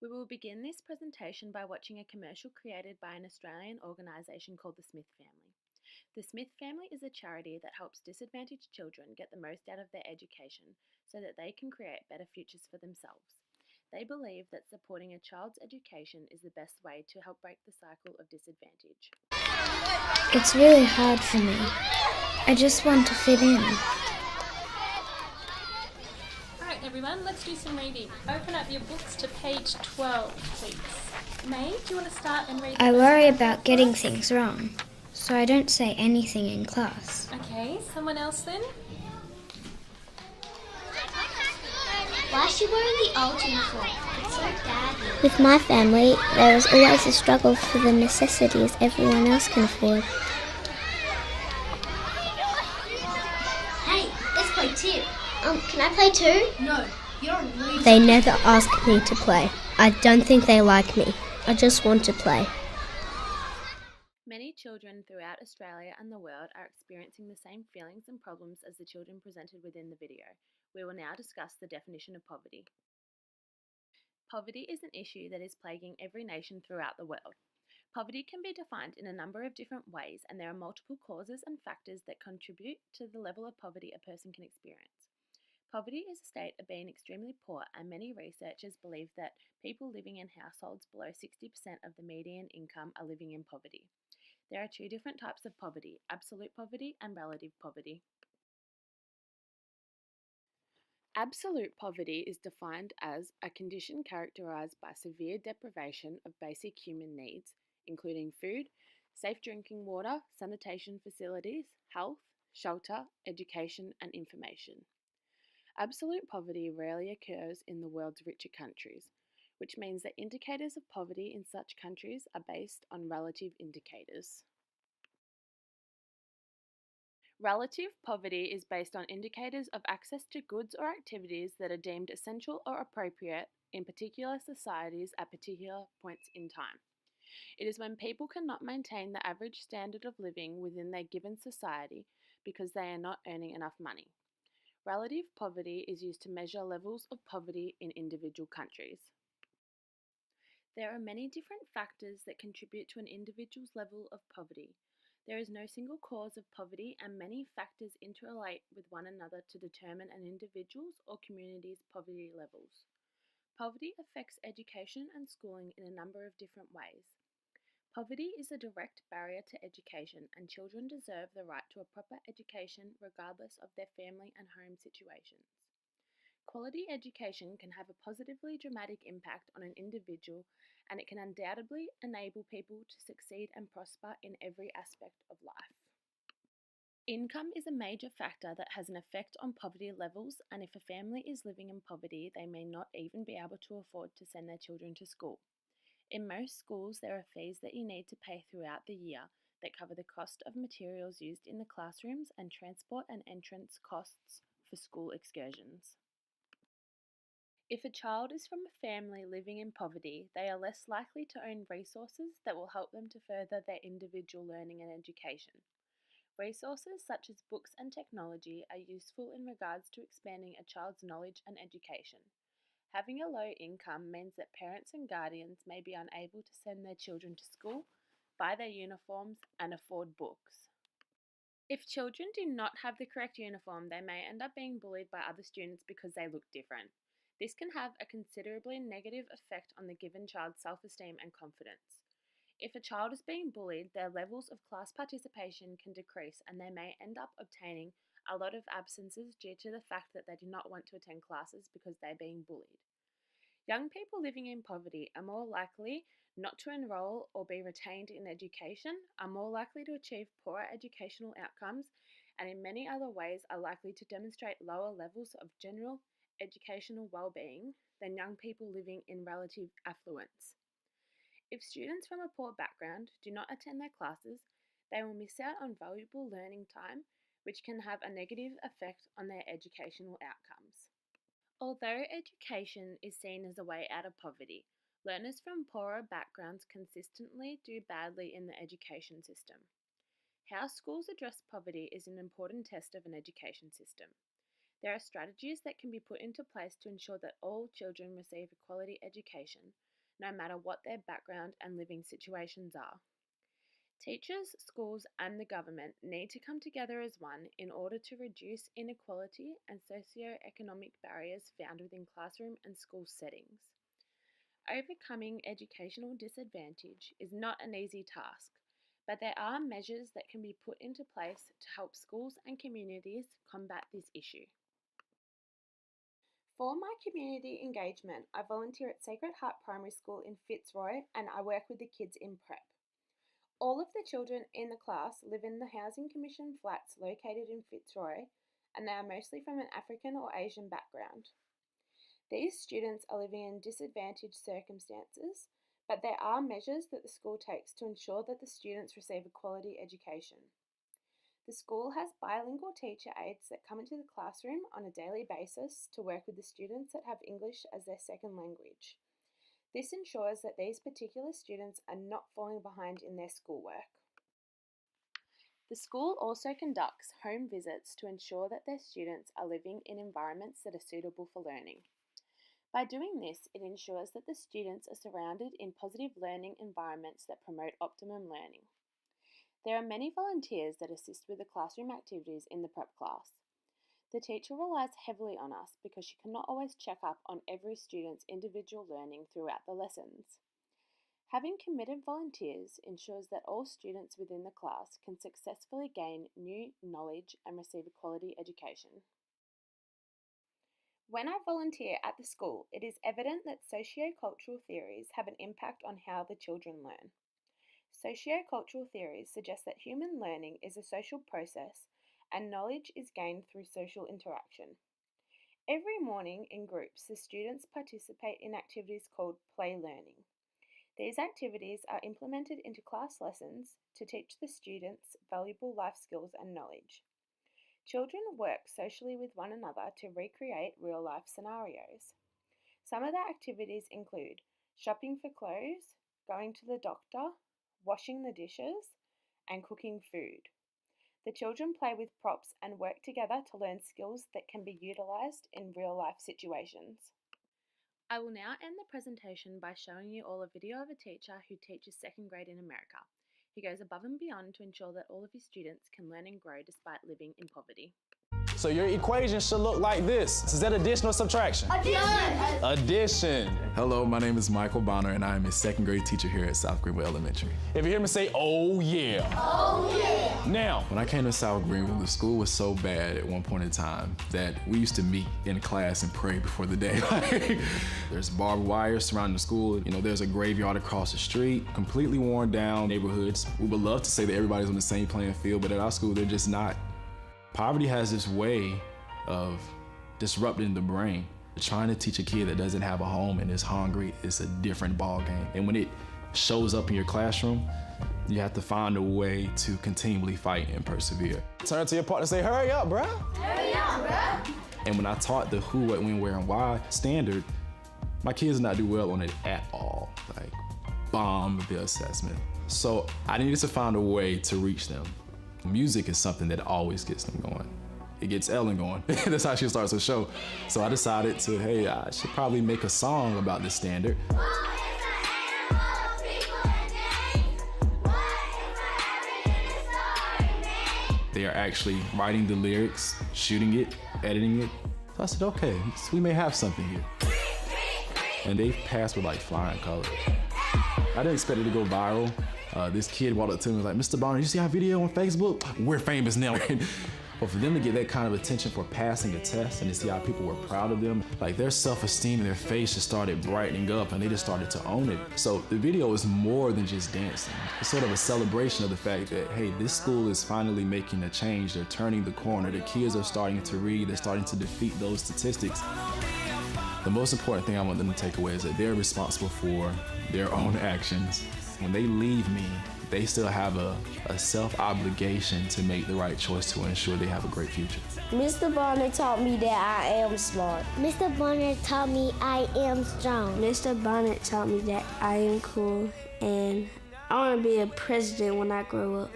We will begin this presentation by watching a commercial created by an Australian organisation called the Smith Family. The Smith Family is a charity that helps disadvantaged children get the most out of their education so that they can create better futures for themselves. They believe that supporting a child's education is the best way to help break the cycle of disadvantage. It's really hard for me. I just want to fit in. Alright everyone, let's do some reading. Open up your books to page 12, please. May, do you want to start and read? I worry about getting things wrong, so I don't say anything in class. Okay, someone else then? Why is she wearing the old uniform? It's so baggy. With my family, there is always a struggle for the necessities everyone else can afford. Hey, let's play too. Can I play too? No, you're a loser. They never ask me to play. I don't think they like me. I just want to play. Many children throughout Australia and the world are experiencing the same feelings and problems as the children presented within the video. We will now discuss the definition of poverty. Poverty is an issue that is plaguing every nation throughout the world. Poverty can be defined in a number of different ways, and there are multiple causes and factors that contribute to the level of poverty a person can experience. Poverty is a state of being extremely poor, and many researchers believe that people living in households below 60% of the median income are living in poverty. There are two different types of poverty: absolute poverty and relative poverty. Absolute poverty is defined as a condition characterized by severe deprivation of basic human needs, including food, safe drinking water, sanitation facilities, health, shelter, education, and information. Absolute poverty rarely occurs in the world's richer countries, which means that indicators of poverty in such countries are based on relative indicators. Relative poverty is based on indicators of access to goods or activities that are deemed essential or appropriate in particular societies at particular points in time. It is when people cannot maintain the average standard of living within their given society because they are not earning enough money. Relative poverty is used to measure levels of poverty in individual countries. There are many different factors that contribute to an individual's level of poverty. There is no single cause of poverty, and many factors interrelate with one another to determine an individual's or community's poverty levels. Poverty affects education and schooling in a number of different ways. Poverty is a direct barrier to education, and children deserve the right to a proper education regardless of their family and home situations. Quality education can have a positively dramatic impact on an individual, and it can undoubtedly enable people to succeed and prosper in every aspect of life. Income is a major factor that has an effect on poverty levels, and if a family is living in poverty, they may not even be able to afford to send their children to school. In most schools, there are fees that you need to pay throughout the year that cover the cost of materials used in the classrooms and transport and entrance costs for school excursions. If a child is from a family living in poverty, they are less likely to own resources that will help them to further their individual learning and education. Resources such as books and technology are useful in regards to expanding a child's knowledge and education. Having a low income means that parents and guardians may be unable to send their children to school, buy their uniforms, and afford books. If children do not have the correct uniform, they may end up being bullied by other students because they look different. This can have a considerably negative effect on the given child's self-esteem and confidence. If a child is being bullied, their levels of class participation can decrease, and they may end up obtaining a lot of absences due to the fact that they do not want to attend classes because they're being bullied. Young people living in poverty are more likely not to enroll or be retained in education, are more likely to achieve poorer educational outcomes, and in many other ways are likely to demonstrate lower levels of general educational well-being than young people living in relative affluence. If students from a poor background do not attend their classes, they will miss out on valuable learning time, which can have a negative effect on their educational outcomes. Although education is seen as a way out of poverty, learners from poorer backgrounds consistently do badly in the education system. How schools address poverty is an important test of an education system. There are strategies that can be put into place to ensure that all children receive a quality education, no matter what their background and living situations are. Teachers, schools, and the government need to come together as one in order to reduce inequality and socio-economic barriers found within classroom and school settings. Overcoming educational disadvantage is not an easy task, but there are measures that can be put into place to help schools and communities combat this issue. For my community engagement, I volunteer at Sacred Heart Primary School in Fitzroy and I work with the kids in prep. All of the children in the class live in the Housing Commission flats located in Fitzroy, and they are mostly from an African or Asian background. These students are living in disadvantaged circumstances, but there are measures that the school takes to ensure that the students receive a quality education. The school has bilingual teacher aides that come into the classroom on a daily basis to work with the students that have English as their second language. This ensures that these particular students are not falling behind in their schoolwork. The school also conducts home visits to ensure that their students are living in environments that are suitable for learning. By doing this, it ensures that the students are surrounded in positive learning environments that promote optimum learning. There are many volunteers that assist with the classroom activities in the prep class. The teacher relies heavily on us because she cannot always check up on every student's individual learning throughout the lessons. Having committed volunteers ensures that all students within the class can successfully gain new knowledge and receive a quality education. When I volunteer at the school, it is evident that socio-cultural theories have an impact on how the children learn. Socio-cultural theories suggest that human learning is a social process and knowledge is gained through social interaction. Every morning in groups, the students participate in activities called play learning. These activities are implemented into class lessons to teach the students valuable life skills and knowledge. Children work socially with one another to recreate real-life scenarios. Some of the activities include shopping for clothes, going to the doctor, washing the dishes, and cooking food. The children play with props and work together to learn skills that can be utilised in real-life situations. I will now end the presentation by showing you all a video of a teacher who teaches second grade in America. He goes above and beyond to ensure that all of his students can learn and grow despite living in poverty. So your equation should look like this. Is that addition or subtraction? Addition! Addition. Hello, my name is Michael Bonner, and I am a second grade teacher here at South Greenville Elementary. If you hear me say, oh yeah. Oh yeah. Now. When I came to South Greenville, the school was so bad at one point in time that we used to meet in class and pray before the day. There's barbed wire surrounding the school. You know, there's a graveyard across the street, completely worn down neighborhoods. We would love to say that everybody's on the same playing field, but at our school, they're just not. Poverty has this way of disrupting the brain. Trying to teach a kid that doesn't have a home and is hungry is a different ballgame. And when it shows up in your classroom, you have to find a way to continually fight and persevere. Turn to your partner and say, hurry up, bruh. Hurry up, bruh. And when I taught the who, what, when, where, and why standard, my kids did not do well on it at all. Like, bombed the assessment. So I needed to find a way to reach them. Music is something that always gets them going. It gets Ellen going. That's how she starts her show. So I decided to, hey, I should probably make a song about this standard. They are actually writing the lyrics, shooting it, editing it. So I said, okay, so we may have something here. And they passed with like flying colors. I didn't expect it to go viral. This kid walked up to me and was like, Mr. Bonner, you see our video on Facebook? We're famous now. But for them to get that kind of attention for passing a test and to see how people were proud of them, like their self-esteem and their face just started brightening up and they just started to own it. So the video is more than just dancing. It's sort of a celebration of the fact that, hey, this school is finally making a change. They're turning the corner. The kids are starting to read. They're starting to defeat those statistics. The most important thing I want them to take away is that they're responsible for their own actions. When they leave me, they still have a self-obligation to make the right choice to ensure they have a great future. Mr. Bonner taught me that I am smart. Mr. Bonner taught me I am strong. Mr. Bonner taught me that I am cool, and I want to be a president when I grow up.